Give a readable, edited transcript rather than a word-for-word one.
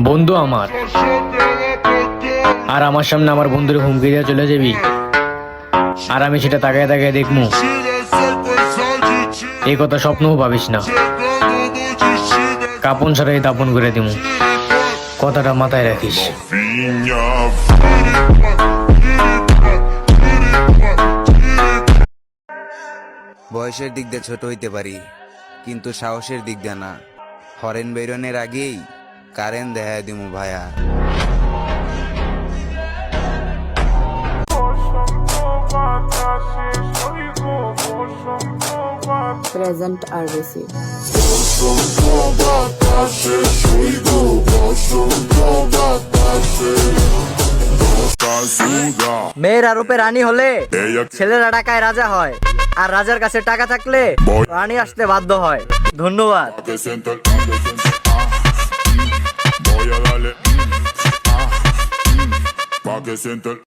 বন্ধু আমার, আর আমার সামনে আমার বন্ধুর হুমকি দিয়ে চলে যাবি, আর আমি সেটা তাকায় তাকায় দেখমু। এই কথা স্বপ্নও ভাবিস না, কাপন ছাড়াই দাপন করে দিমু। কথাটা মাথায় রাখিস। বয়সের দিক দিয়ে ছোট হইতে পারি, কিন্তু সাহসের দিক দিয়ে না। হরেন বেরনের আগেই কারেন্ট দেখা দিমু ভায়া। প্রেজেন্ট আর বেশি মেয়েরা রূপে রানী হলে ছেলেরা টাকায় রাজা হয়, আর রাজার কাছে টাকা থাকলে রানী আসতে বাধ্য হয়। ধন্যবাদ। Pa' que sienta el